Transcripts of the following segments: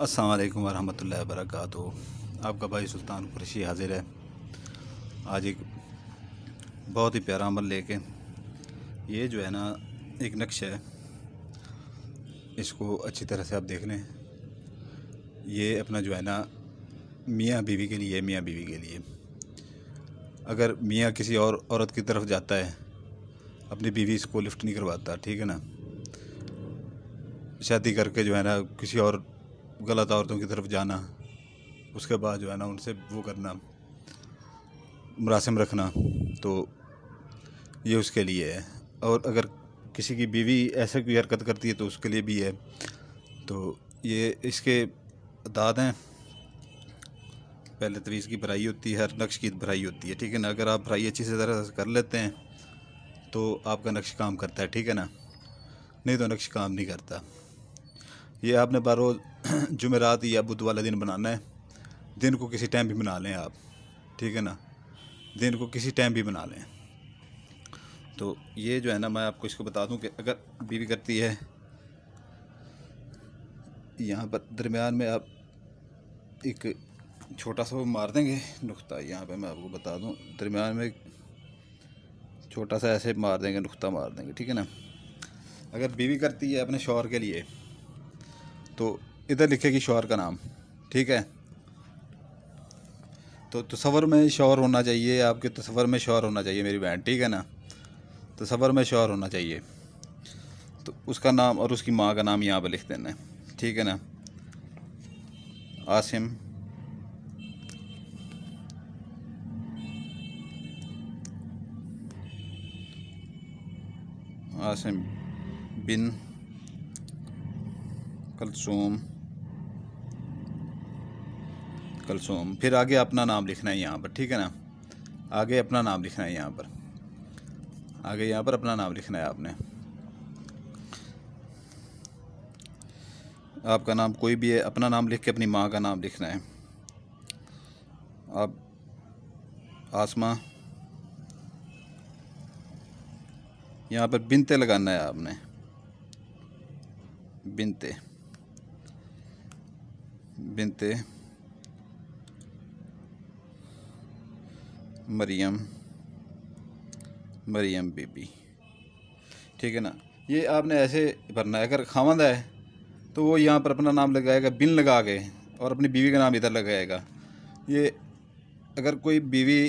अस्सलाम वालेकुम वरहमतुल्लाहि वबरकातुहू। आपका भाई सुल्तान कुरैशी हाजिर है आज एक बहुत ही प्यारा अमल लेके। ये जो है ना एक नक्शा है, इसको अच्छी तरह से आप देख लें। ये अपना जो है ना मियाँ बीवी के लिए, मियाँ बीवी के लिए अगर मियाँ किसी और औरत की तरफ जाता है, अपनी बीवी इसको लिफ्ट नहीं करवाता, ठीक है ना, शादी करके जो है ना किसी और गलत औरतों की तरफ जाना, उसके बाद जो है ना उनसे वो करना, मुरासिम रखना, तो ये उसके लिए है। और अगर किसी की बीवी ऐसे कोई हरकत करती है तो उसके लिए भी है। तो ये इसके दाद हैं। पहले तवीज़ की भराई होती है, हर नक्श की भराई होती है, ठीक है ना। अगर आप भराई अच्छी से तरह से कर लेते हैं तो आपका नक्श काम करता है, ठीक है ना, नहीं तो नक्श काम नहीं करता। ये आपने बारोज़ जुमेरात या बुध वाले दिन बनाना है। दिन को किसी टाइम भी बना लें आप, ठीक है ना, दिन को किसी टाइम भी बना लें। तो ये जो है ना, मैं आपको इसको बता दूं कि अगर बीवी करती है, यहाँ पर दरमियान में आप एक छोटा सा वो मार देंगे नुक्ता। यहाँ पे मैं आपको बता दूं, दरमियान में छोटा सा ऐसे मार देंगे, नुक्ता मार देंगे, ठीक है ना। अगर बीवी करती है अपने शौहर के लिए तो इधर लिखेगी शौहर का नाम, ठीक है। तो तसव्वुर में शौहर होना चाहिए, आपके तसव्वुर में शौहर होना चाहिए मेरी बहन, ठीक है ना। तसव्वुर में शौहर होना चाहिए। तो उसका नाम और उसकी माँ का नाम यहाँ पर लिख देना है, ठीक है ना। आसिम आसिम बिन कलसूम कलसूम। फिर आगे अपना नाम लिखना है यहाँ पर, ठीक है ना। आगे अपना नाम लिखना है यहाँ पर, आगे यहाँ पर अपना नाम लिखना है आपने। आपका नाम कोई भी है, अपना नाम लिख के अपनी माँ का नाम लिखना है। आप आसमा, यहाँ पर बिनते लगाना है आपने, बिनते बिनते मरियम, मरियम बीबी, ठीक है ना। ये आपने ऐसे भरना है। अगर खामद है तो वो यहाँ पर अपना नाम लगाएगा बिन लगा के, और अपनी बीवी का नाम इधर लगाएगा। ये अगर कोई बीवी,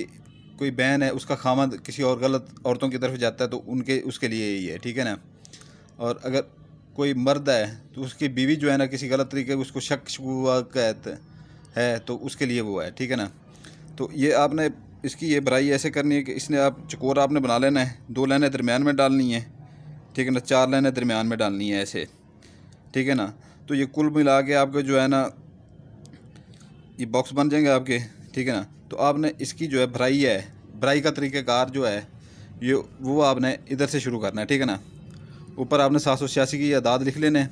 कोई बहन है, उसका खामद किसी और गलत औरतों की तरफ जाता है तो उनके उसके लिए यही है, ठीक है ना। और अगर कोई मर्द है तो उसकी बीवी जो है ना किसी गलत तरीके उसको शक हुआ कहते है तो उसके लिए वो है, ठीक है ना। तो ये आपने इसकी ये भराई ऐसे करनी है कि इसने आप चकोर आपने बना लेना है, 2 लाइनें दरमियान में डालनी है, ठीक है ना, 4 लाइनें दरमियान में डालनी है ऐसे, ठीक है ना। तो ये कुल मिला के आपके जो है ना ये बॉक्स बन जाएंगे आपके, ठीक है ना। तो आपने इसकी जो है भराई का तरीक़ाकार जो है ये वो आपने इधर से शुरू करना है, ठीक है ना। ऊपर आपने 786 की अदाद लिख लेने,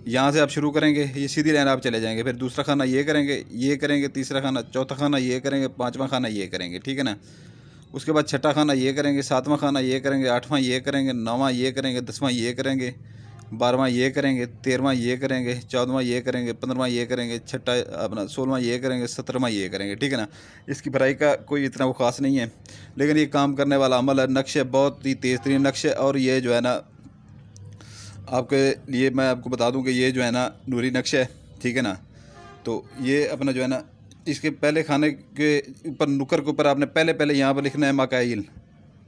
यहाँ से आप शुरू करेंगे, ये सीधी लाइन आप चले जाएंगे। फिर दूसरा खाना ये करेंगे, तीसरा खाना, चौथा खाना ये करेंगे, पाँचवा खाना ये करेंगे, ठीक है ना। उसके बाद छठा खाना ये करेंगे, सातवां खाना ये करेंगे, आठवां ये करेंगे, नौवां ये करेंगे, 10वां ये करेंगे, 12वां ये करेंगे, 13वां ये करेंगे, 14वां ये करेंगे, 15वां ये करेंगे, छठा अपना 16वां ये करेंगे, 17वां ये करेंगे, ठीक है ना। इसकी भराई का कोई इतना वो ख़ास नहीं है, लेकिन ये काम करने वाला अमल है। नक्शे बहुत ही तेज़ तरीन नक्शे, और ये जो है ना आपके लिए मैं आपको बता दूं कि ये जो है ना नूरी नक्शा है, ठीक है ना। तो ये अपना जो है ना इसके पहले खाने के ऊपर नुकर के ऊपर आपने पहले यहाँ पर लिखना है मकाइल,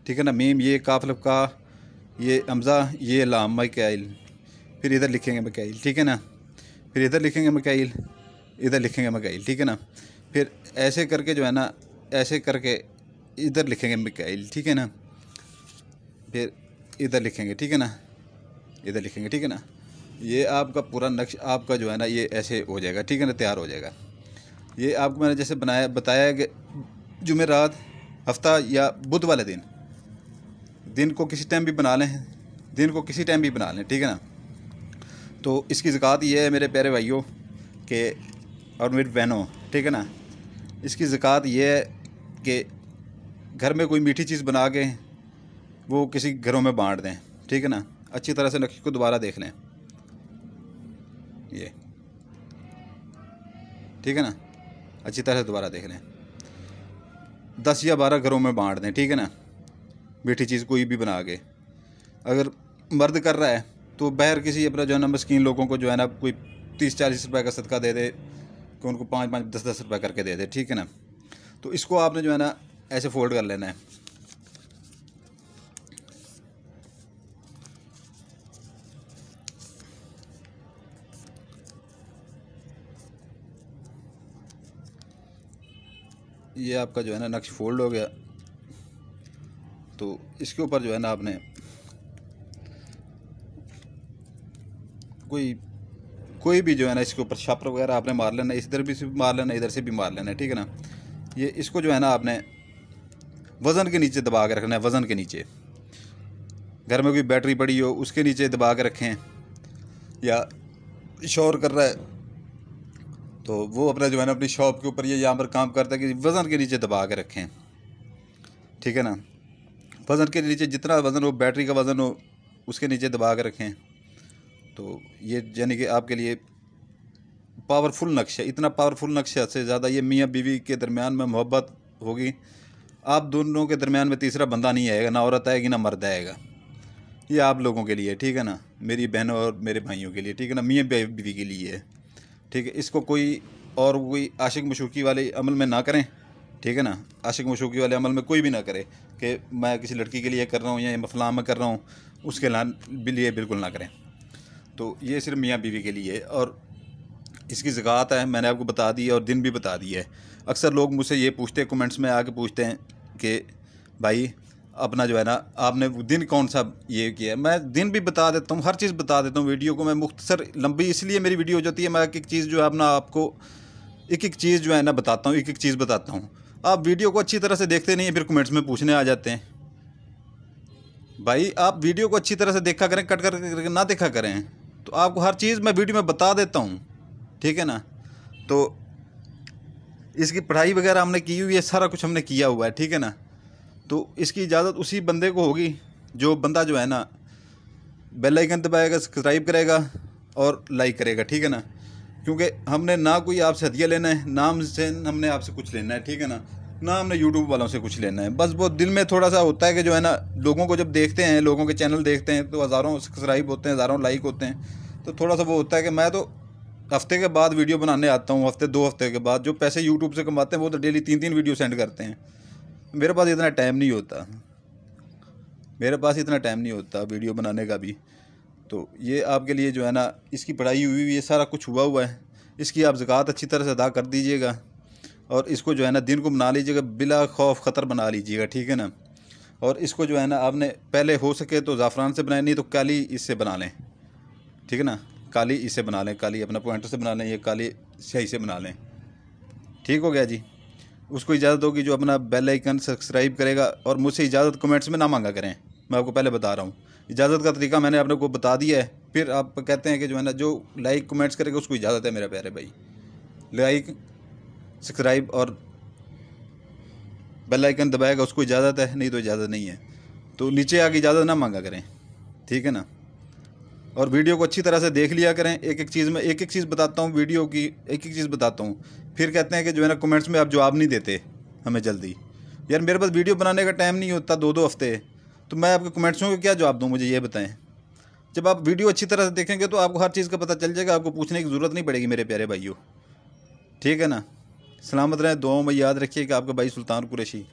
ठीक है ना। मीम ये काफल का, ये हमज़ा, ये लाम, मकाइल। फिर इधर लिखेंगे मकाइल, ठीक है ना। फिर इधर लिखेंगे मकाइल, इधर लिखेंगे मकाइल, ठीक है ना। फिर ऐसे करके जो है ना, ऐसे करके इधर लिखेंगे मकाइल, ठीक है ना। फिर इधर लिखेंगे, ठीक है ना, इधर लिखेंगे, ठीक है ना। ये आपका पूरा नक्श आपका जो है ना ये ऐसे हो जाएगा, ठीक है ना, तैयार हो जाएगा। ये आपको मैंने जैसे बताया कि जुमेरात, हफ्ता या बुध वाले दिन को किसी टाइम भी बना लें, दिन को किसी टाइम भी बना लें, ठीक है ना। तो इसकी ज़कात ये है मेरे प्यारे भाइयों के और मेरी बहनों, ठीक है ना। इसकी ज़कात ये है कि घर में कोई मीठी चीज़ बना के वो किसी घरों में बांट दें, ठीक है ना। अच्छी तरह से नक्श को दोबारा देख लें। ये ठीक है ना, अच्छी तरह से दोबारा देख लें। 10 या 12 घरों में बांट दें, ठीक है ना, मीठी चीज़ कोई भी बना के। अगर मर्द कर रहा है तो बाहर किसी अपना जो है ना मस्कीन लोगों को जो है ना कोई 30-40 रुपये का सदका दे दे, कि उनको 5-5, 10-10 रुपये करके दे दे, ठीक है ना। तो इसको आपने जो है ना ऐसे फोल्ड कर लेना है। ये आपका जो है ना नक्श फोल्ड हो गया। तो इसके ऊपर जो है ना आपने कोई भी जो है ना इसके ऊपर छापर वगैरह आपने मार लेना, इधर भी से भी मार लेना, इधर से भी मार लेना है, ठीक है ना। ये इसको जो है ना आपने वज़न के नीचे दबा के रखना है, वज़न के नीचे। घर में कोई बैटरी पड़ी हो उसके नीचे दबा के रखें, या शोर कर रहा है तो वो अपना जो है ना अपनी शॉप के ऊपर ये यहाँ पर काम करता है कि वज़न के नीचे दबा के रखें, ठीक है ना। वज़न के नीचे जितना वज़न हो, बैटरी का वज़न हो, उसके नीचे दबा के रखें। तो ये यानी कि आपके लिए पावरफुल नक्शा, इतना पावरफुल नक्शा से ज़्यादा ये मियाँ बीवी के दरमियान में मोहब्बत होगी। आप दोनों के दरमियान में तीसरा बंदा नहीं आएगा, ना औरत आएगी ना मर्द आएगा। ये आप लोगों के लिए, ठीक है ना, मेरी बहनों और मेरे भाइयों के लिए, ठीक है ना, मियाँ बीवी के लिए है, ठीक है। इसको कोई आशिक मशूकी वाले अमल में ना करें, ठीक है ना। आशिक मशूकी वाले अमल में कोई भी ना करे कि मैं किसी लड़की के लिए कर रहा हूँ या मफलाम में कर रहा हूँ, उसके लिए बिल्कुल ना करें। तो ये सिर्फ मियाँ बीवी के लिए है। और इसकी ज़कात है मैंने आपको बता दी है, और दिन भी बता दिया है। अक्सर लोग मुझसे ये पूछते हैं, कमेंट्स में आके पूछते हैं कि भाई अपना जो है ना आपने दिन कौन सा ये किया है। मैं दिन भी बता देता हूँ, हर चीज़ बता देता हूँ। वीडियो को मैं मुख्तसर लंबी इसलिए मेरी वीडियो हो जाती है, मैं एक एक चीज़ जो है अपना आपको एक एक चीज़ जो है ना बताता हूँ, एक एक चीज़ बताता हूँ। आप वीडियो को अच्छी तरह से देखते नहीं हैं, फिर कमेंट्स में पूछने आ जाते हैं। भाई आप वीडियो को अच्छी तरह से देखा करें, कट कर ना देखा करें, तो आपको हर चीज़ मैं वीडियो में बता देता हूँ, ठीक है ना। तो इसकी पढ़ाई वगैरह हमने की हुई है, सारा कुछ हमने किया हुआ है, ठीक है ना। तो इसकी इजाज़त उसी बंदे को होगी जो बंदा जो है ना बेल आइकन दबाएगा, सब्सक्राइब करेगा और लाइक करेगा, ठीक है ना। क्योंकि हमने ना कोई आपसे हदिया लेना है, ना हमसे हमने आपसे कुछ लेना है, ठीक है ना हमने यूट्यूब वालों से कुछ लेना है। बस वो दिल में थोड़ा सा होता है कि जो है ना लोगों को जब देखते हैं, लोगों के चैनल देखते हैं तो हज़ारों सब्सक्राइब होते हैं, हज़ारों लाइक होते हैं, तो थोड़ा सा वो होता है कि मैं तो हफ्ते के बाद वीडियो बनाने आता हूँ, हफ्ते 2 हफ्ते के बाद। जो पैसे यूट्यूब से कमाते हैं वो तो डेली 3-3 वीडियो सेंड करते हैं। मेरे पास इतना टाइम नहीं होता, वीडियो बनाने का भी। तो ये आपके लिए जो है ना इसकी पढ़ाई हुई हुई है, सारा कुछ हुआ हुआ है। इसकी आप ज़कात अच्छी तरह से अदा कर दीजिएगा, और इसको जो है ना दिन को बना लीजिएगा, बिला खौफ ख़तर बना लीजिएगा, ठीक है ना। और इसको जो है ना आपने पहले हो सके तो ज़ाफ़रान से बनाए, नहीं तो काली इससे बना लें, ठीक है ना। काली इससे बना लें, काली अपना पॉइंटर से बना लें, ये काली स्याही से बना लें, ठीक हो गया जी। उसको इजाज़त होगी जो अपना बेल आइकन सब्सक्राइब करेगा। और मुझसे इजाज़त कमेंट्स में ना मांगा करें, मैं आपको पहले बता रहा हूँ। इजाज़त का तरीका मैंने आपने को बता दिया है। फिर आप कहते हैं कि जो है ना जो लाइक कमेंट्स करेगा उसको इजाज़त है, मेरे प्यारे भाई। लाइक सब्सक्राइब और बेल आइकन दबाएगा उसको इजाज़त है, नहीं तो इजाज़त नहीं है। तो नीचे आके इजाज़त ना मांगा करें, ठीक है ना। और वीडियो को अच्छी तरह से देख लिया करें। एक एक चीज़ में एक एक चीज़ बताता हूँ, वीडियो की एक एक चीज़ बताता हूँ। फिर कहते हैं कि जो है ना कमेंट्स में आप जवाब नहीं देते हमें जल्दी। यार मेरे पास वीडियो बनाने का टाइम नहीं होता 2-2 हफ्ते, तो मैं आपके कमेंट्सों को क्या जवाब दूँ, मुझे ये बताएं। जब आप वीडियो अच्छी तरह से देखेंगे तो आपको हर चीज़ का पता चल जाएगा, आपको पूछने की ज़रूरत नहीं पड़ेगी मेरे प्यारे भाइयों, ठीक है ना। सलामत रहें, दुआओं में याद रखिए कि आपका भाई सुल्तान कुरैशी।